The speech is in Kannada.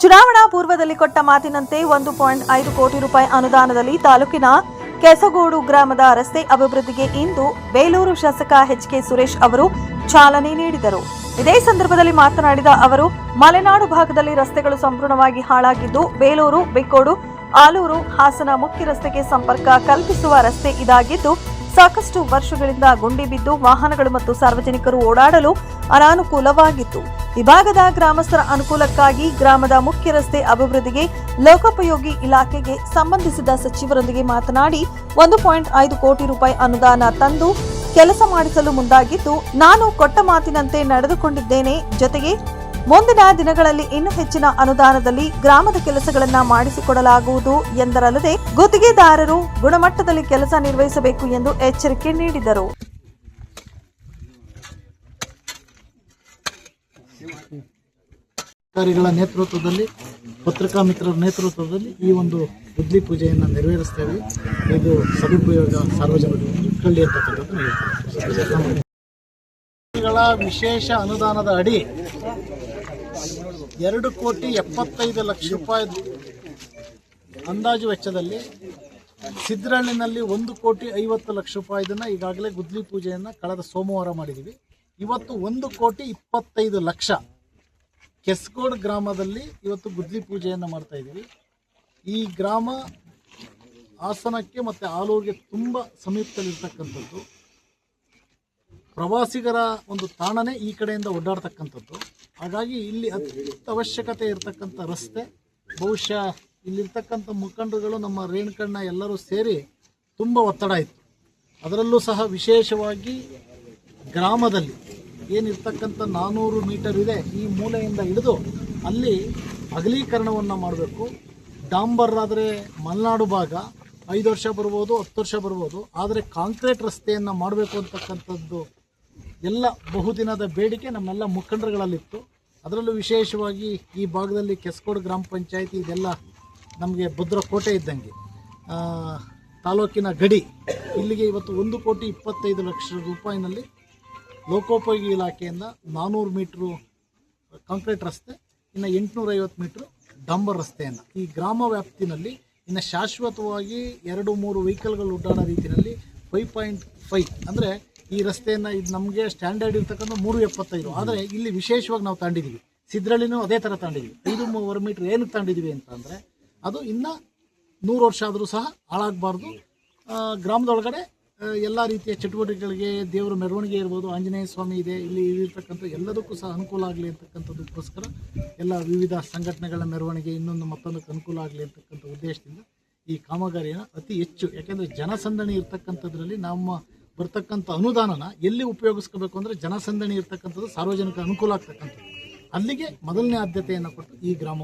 ಚುನಾವಣಾ ಪೂರ್ವದಲ್ಲಿ ಕೊಟ್ಟ ಮಾತಿನಂತೆ 1.5 ಕೋಟಿ ರೂಪಾಯಿ ಅನುದಾನದಲ್ಲಿ ತಾಲೂಕಿನ ಕೆಸಗೋಡು ಗ್ರಾಮದ ರಸ್ತೆ ಅಭಿವೃದ್ಧಿಗೆ ಇಂದು ಬೇಲೂರು ಶಾಸಕ ಎಚ್.ಕೆ. ಸುರೇಶ್ ಅವರು ಚಾಲನೆ ನೀಡಿದರು. ಇದೇ ಸಂದರ್ಭದಲ್ಲಿ ಮಾತನಾಡಿದ ಅವರು, ಮಲೆನಾಡು ಭಾಗದಲ್ಲಿ ರಸ್ತೆಗಳು ಸಂಪೂರ್ಣವಾಗಿ ಹಾಳಾಗಿದ್ದು, ಬೇಲೂರು, ಬೆಕ್ಕೋಡು, ಆಲೂರು, ಹಾಸನ ಮುಖ್ಯ ರಸ್ತೆಗೆ ಸಂಪರ್ಕ ಕಲ್ಪಿಸುವ ರಸ್ತೆ ಇದಾಗಿದ್ದು, ಸಾಕಷ್ಟು ವರ್ಷಗಳಿಂದ ಗುಂಡಿ ಬಿದ್ದು ವಾಹನಗಳು ಮತ್ತು ಸಾರ್ವಜನಿಕರು ಓಡಾಡಲು ಅನಾನುಕೂಲವಾಗಿತ್ತು. ಈ ಭಾಗದ ಗ್ರಾಮಸ್ಥರ ಅನುಕೂಲಕ್ಕಾಗಿ ಗ್ರಾಮದ ಮುಖ್ಯ ರಸ್ತೆ ಅಭಿವೃದ್ಧಿಗೆ ಲೋಕೋಪಯೋಗಿ ಇಲಾಖೆಗೆ ಸಂಬಂಧಿಸಿದ ಸಚಿವರೊಂದಿಗೆ ಮಾತನಾಡಿ 1.5 ಕೋಟಿ ರೂಪಾಯಿ ಅನುದಾನ ತಂದು ಕೆಲಸ ಮಾಡಿಸಲು ಮುಂದಾಗಿದ್ದು, ನಾನು ಕೊಟ್ಟ ಮಾತಿನಂತೆ ನಡೆದುಕೊಂಡಿದ್ದೇನೆ. ಜೊತೆಗೆ ಮುಂದಿನ ದಿನಗಳಲ್ಲಿ ಇನ್ನೂ ಹೆಚ್ಚಿನ ಅನುದಾನದಲ್ಲಿ ಗ್ರಾಮದ ಕೆಲಸಗಳನ್ನು ಮಾಡಿಸಿಕೊಡಲಾಗುವುದು ಎಂದರಲ್ಲದೆ, ಗುತ್ತಿಗೆದಾರರು ಗುಣಮಟ್ಟದಲ್ಲಿ ಕೆಲಸ ನಿರ್ವಹಿಸಬೇಕು ಎಂದು ಎಚ್ಚರಿಕೆ ನೀಡಿದರು. ಅಧಿಕಾರಿಗಳ ನೇತೃತ್ವದಲ್ಲಿ, ಪತ್ರಿಕಾ ಮಿತ್ರರ ನೇತೃತ್ವದಲ್ಲಿ ಈ ಒಂದು ಗುದ್ಲಿ ಪೂಜೆಯನ್ನು ನೆರವೇರಿಸ್ತೇವೆ. ಇದು ಸದುಪಯೋಗ ಸಾರ್ವಜನಿಕರು ಇಟ್ಕೊಳ್ಳಿ ಅಂತಕ್ಕಂಥದ್ದು ವಿಶೇಷ ಅನುದಾನದ ಅಡಿ 2,75,00,000 ರೂಪಾಯಿ ಅಂದಾಜು ವೆಚ್ಚದಲ್ಲಿ ಸಿದ್ರಹಳ್ಳಿನಲ್ಲಿ 1,50,00,000 ರೂಪಾಯಿದನ್ನು ಈಗಾಗಲೇ ಗುದ್ಲಿ ಪೂಜೆಯನ್ನು ಕಳೆದ ಸೋಮವಾರ ಮಾಡಿದ್ದೀವಿ. ಇವತ್ತು 1,25,00,000 ಕೆಸಗೋಡು ಗ್ರಾಮದಲ್ಲಿ ಇವತ್ತು ಗುದ್ಲಿ ಪೂಜೆಯನ್ನು ಮಾಡ್ತಾ ಇದ್ದೀವಿ. ಈ ಗ್ರಾಮ ಹಾಸನಕ್ಕೆ ಮತ್ತು ಆಲೂರಿಗೆ ತುಂಬ ಸಮೀಪದಲ್ಲಿರ್ತಕ್ಕಂಥದ್ದು. ಪ್ರವಾಸಿಗರ ಒಂದು ತಾಣನೇ ಈ ಕಡೆಯಿಂದ ಓಡಾಡ್ತಕ್ಕಂಥದ್ದು. ಹಾಗಾಗಿ ಇಲ್ಲಿ ಅವಶ್ಯಕತೆ ಇರತಕ್ಕಂಥ ರಸ್ತೆ, ಬಹುಶಃ ಇಲ್ಲಿರ್ತಕ್ಕಂಥ ಮುಖಂಡರುಗಳು ನಮ್ಮ ರೇಣುಕಣ್ಣ ಎಲ್ಲರೂ ಸೇರಿ ತುಂಬ ಒತ್ತಡ ಇತ್ತು. ಅದರಲ್ಲೂ ಸಹ ವಿಶೇಷವಾಗಿ ಗ್ರಾಮದಲ್ಲಿ ಏನಿರ್ತಕ್ಕಂಥ 400 ಮೀಟರ್ ಇದೆ, ಈ ಮೂಲೆಯಿಂದ ಹಿಡಿದು ಅಲ್ಲಿ ಅಗಲೀಕರಣವನ್ನು ಮಾಡಬೇಕು. ಡಾಂಬರ್ ಆದರೆ ಮಲೆನಾಡು ಭಾಗ 5 ವರ್ಷ ಬರ್ಬೋದು, 10 ವರ್ಷ ಬರ್ಬೋದು, ಆದರೆ ಕಾಂಕ್ರೀಟ್ ರಸ್ತೆಯನ್ನು ಮಾಡಬೇಕು ಅಂತಕ್ಕಂಥದ್ದು ಎಲ್ಲ ಬಹುದಿನದ ಬೇಡಿಕೆ ನಮ್ಮೆಲ್ಲ ಮುಖಂಡರುಗಳಲ್ಲಿತ್ತು. ಅದರಲ್ಲೂ ವಿಶೇಷವಾಗಿ ಈ ಭಾಗದಲ್ಲಿ ಕೆಸಗೋಡು ಗ್ರಾಮ ಪಂಚಾಯಿತಿ ಇದೆಲ್ಲ ನಮಗೆ ಭದ್ರಕೋಟೆ ಇದ್ದಂಗೆ, ತಾಲೂಕಿನ ಗಡಿ. ಇಲ್ಲಿಗೆ ಇವತ್ತು 1,25,00,000 ರೂಪಾಯಿನಲ್ಲಿ ಲೋಕೋಪಯೋಗಿ ಇಲಾಖೆಯಿಂದ 400 ಮೀಟ್ರು ಕಾಂಕ್ರೀಟ್ ರಸ್ತೆ, ಇನ್ನು 850 ಮೀಟ್ರು ಡಾಂಬರ್ ರಸ್ತೆಯನ್ನು ಈ ಗ್ರಾಮ ವ್ಯಾಪ್ತಿನಲ್ಲಿ ಇನ್ನು ಶಾಶ್ವತವಾಗಿ 2-3 ವೆಹಿಕಲ್ಗಳು ಓಡಾಡೋ ರೀತಿಯಲ್ಲಿ 5.5 ಅಂದರೆ ಈ ರಸ್ತೆಯನ್ನು ಇದು ನಮಗೆ ಸ್ಟ್ಯಾಂಡರ್ಡ್ ಇರ್ತಕ್ಕಂಥ 3.75. ಆದರೆ ಇಲ್ಲಿ ವಿಶೇಷವಾಗಿ ನಾವು ತಾಂಡಿದ್ದೀವಿ. ಸಿದ್ರಳ್ಳಿನೂ ಅದೇ ಥರ ತಾಂಡಿದ್ದೀವಿ. 5 ಮೀಟ್ರ್ ಏನಕ್ಕೆ ತಾಂಡಿದ್ದೀವಿ ಅಂತಂದರೆ ಅದು ಇನ್ನೂ 100 ವರ್ಷ ಆದರೂ ಸಹ ಹಾಳಾಗಬಾರ್ದು. ಗ್ರಾಮದೊಳಗಡೆ ಎಲ್ಲ ರೀತಿಯ ಚಟುವಟಿಕೆಗಳಿಗೆ, ದೇವರ ಮೆರವಣಿಗೆ ಇರ್ಬೋದು, ಆಂಜನೇಯ ಸ್ವಾಮಿ ಇದೆ, ಇಲ್ಲಿ ಇರ್ತಕ್ಕಂಥ ಎಲ್ಲದಕ್ಕೂ ಸಹ ಅನುಕೂಲ ಆಗಲಿ ಅಂತಕ್ಕಂಥದ್ದಕ್ಕೋಸ್ಕರ ಎಲ್ಲ ವಿವಿಧ ಸಂಘಟನೆಗಳ ಮೆರವಣಿಗೆ ಇನ್ನೊಂದು ಮತ್ತೊಂದಕ್ಕೆ ಅನುಕೂಲ ಆಗಲಿ ಅಂತಕ್ಕಂಥ ಉದ್ದೇಶದಿಂದ ಈ ಕಾಮಗಾರಿಯನ್ನು ಅತಿ ಹೆಚ್ಚು, ಯಾಕೆಂದರೆ ಜನಸಂದಣಿ ಇರ್ತಕ್ಕಂಥದ್ರಲ್ಲಿ ನಮ್ಮ ಬರ್ತಕ್ಕಂಥ ಅನುದಾನನ ಎಲ್ಲಿ ಉಪಯೋಗಿಸ್ಕೋಬೇಕು ಅಂದರೆ ಜನಸಂದಣಿ ಇರ್ತಕ್ಕಂಥದ್ದು, ಸಾರ್ವಜನಿಕ ಅನುಕೂಲ ಆಗ್ತಕ್ಕಂಥದ್ದು, ಅಲ್ಲಿಗೆ ಮೊದಲನೇ ಆದ್ಯತೆಯನ್ನು ಕೊಟ್ಟು ಈ ಗ್ರಾಮ